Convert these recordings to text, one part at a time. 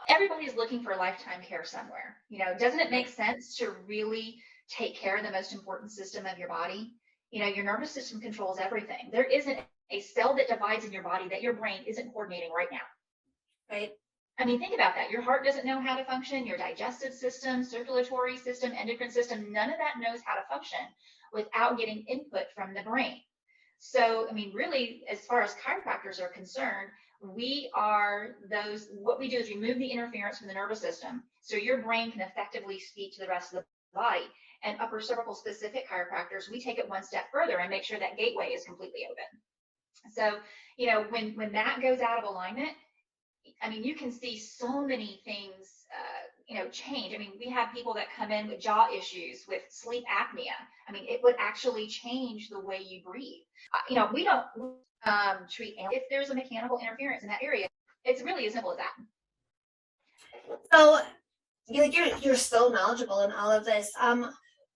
Everybody's looking for lifetime care somewhere. Doesn't it make sense to really take care of the most important system of your body? Your nervous system controls everything. There isn't a cell that divides in your body that your brain isn't coordinating right now. Right. I mean, think about that. Your heart doesn't know how to function, your digestive system, circulatory system, endocrine system, none of that knows how to function without getting input from the brain. So, I mean, really, as far as chiropractors are concerned, what we do is remove the interference from the nervous system so your brain can effectively speak to the rest of the body. And upper cervical specific chiropractors, we take it one step further and make sure that gateway is completely open. So, when that goes out of alignment, I mean, you can see so many things, change. I mean, we have people that come in with jaw issues, with sleep apnea. I mean, it would actually change the way you breathe. We don't treat if there's a mechanical interference in that area. It's really as simple as that. So, you're so knowledgeable in all of this.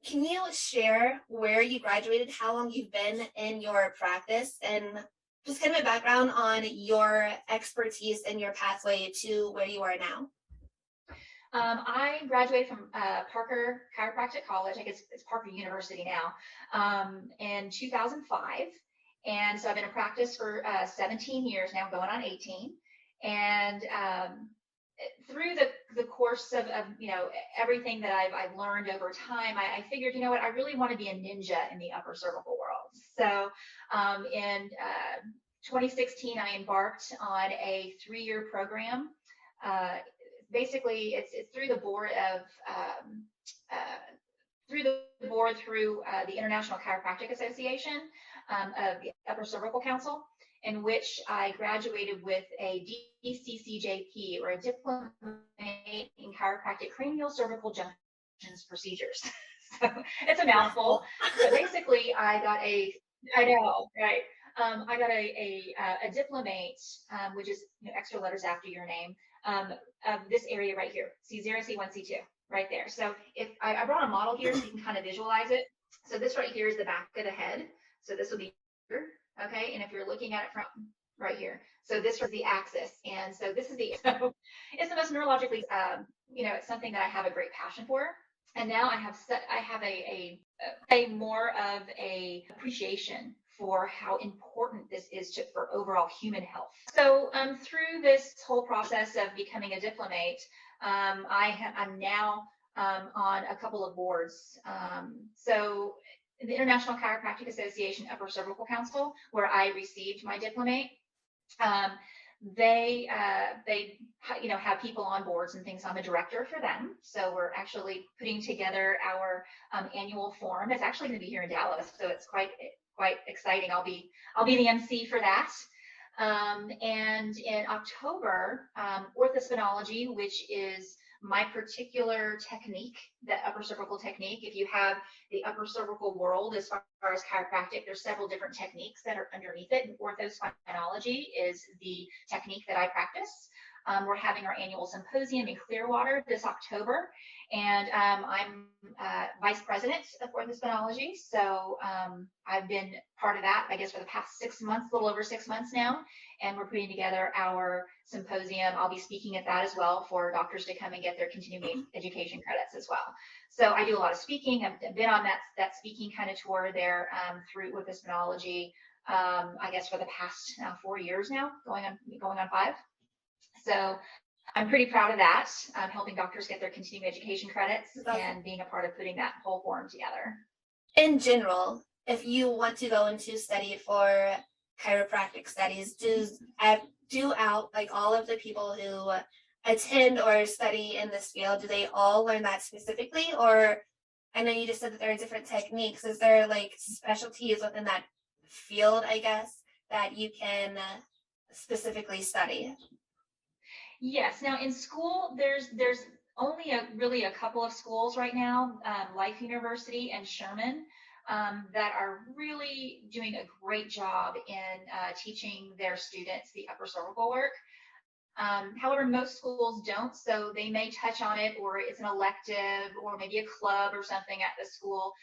Can you share where you graduated, how long you've been in your practice, and just kind of a background on your expertise and your pathway to where you are now? I graduated from Parker Chiropractic College. I guess it's Parker University now, in 2005. And so I've been in practice for 17 years now, going on 18. And through the course of everything that I've learned over time, I figured, what, I really want to be a ninja in the upper cervical world. So in 2016, I embarked on a 3-year program. Basically, it's through the board of the International Chiropractic Association of the Upper Cervical Council, in which I graduated with a DCCJP, or a diploma in chiropractic cranial cervical junctions procedures. So it's a mouthful, but basically I got a diplomate, which is extra letters after your name, of this area right here, C0, C1, C2, right there. So if I brought a model here so you can kind of visualize it. So this right here is the back of the head. So this will be here, okay? And if you're looking at it from right here, so this is the axis. And so this is it's the most neurologically, it's something that I have a great passion for. And now I have a more of a appreciation for how important this is for overall human health. So through this whole process of becoming a diplomate, I'm now on a couple of boards. So the International Chiropractic Association Upper Cervical Council, where I received my diplomate, they have people on boards and things. I'm a director for them. So we're actually putting together our annual forum. It's actually going to be here in Dallas, so it's quite exciting. I'll be the MC for that. And in October, orthosphinology, which is my particular technique, the upper cervical technique. If you have the upper cervical world as far as chiropractic, there's several different techniques that are underneath it. And orthosphinology is the technique that I practice. We're having our annual symposium in Clearwater this October, and I'm vice president of orthosphinology. So I've been part of that, I guess, for the past 6 months, a little over 6 months now, and we're putting together our symposium. I'll be speaking at that as well for doctors to come and get their continuing education credits as well. So I do a lot of speaking. I've been on that speaking kind of tour there through orthosphinology, I guess, for the past 4 years now, going on 5. So I'm pretty proud of that, helping doctors get their continuing education credits and being a part of putting that whole forum together. In general, if you want to go into study for chiropractic studies, do all of the people who attend or study in this field, do they all learn that specifically? Or I know you just said that there are different techniques. Is there specialties within that field, I guess, that you can specifically study? Yes. Now in school, there's only really a couple of schools right now, Life University and Sherman, that are really doing a great job in teaching their students the upper cervical work. However, most schools don't, so they may touch on it, or it's an elective, or maybe a club or something at the school.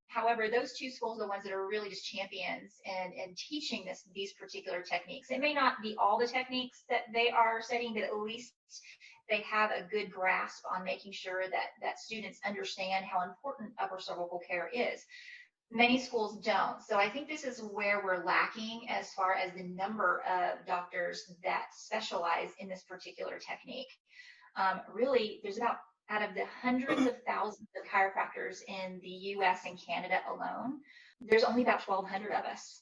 However, those two schools are the ones that are really just champions in teaching these particular techniques. It may not be all the techniques that they are studying, but at least they have a good grasp on making sure that students understand how important upper cervical care is. Many schools don't. So I think this is where we're lacking as far as the number of doctors that specialize in this particular technique. Really, there's about, out of the hundreds of thousands of chiropractors in the US and Canada alone, there's only about 1,200 of us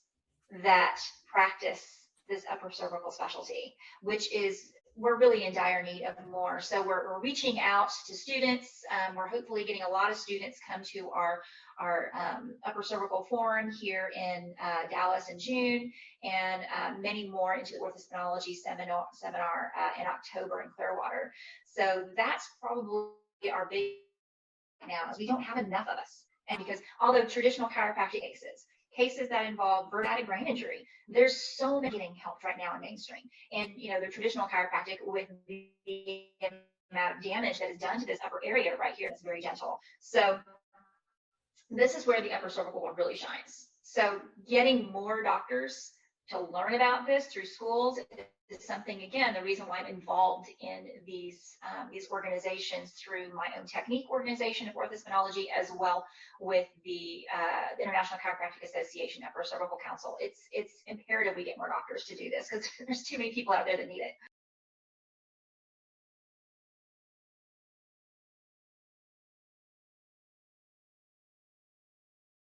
that practice this upper cervical specialty, which is, we're really in dire need of more. So we're reaching out to students. We're hopefully getting a lot of students come to our upper cervical forum here in Dallas in June, and many more into the orthospinanology seminar in October in Clearwater. So that's probably our big now, is we don't have enough of us. And because although traditional chiropractic cases that involve vertebratic brain injury, there's so many getting helped right now in mainstream. And the traditional chiropractic, with the amount of damage that is done to this upper area right here, is very gentle. So this is where the upper cervical one really shines. So getting more doctors to learn about this through schools is something, again, the reason why I'm involved in these organizations through my own technique organization of orthospinanology, as well with the International Chiropractic Association Upper Cervical Council. It's imperative we get more doctors to do this, because there's too many people out there that need it.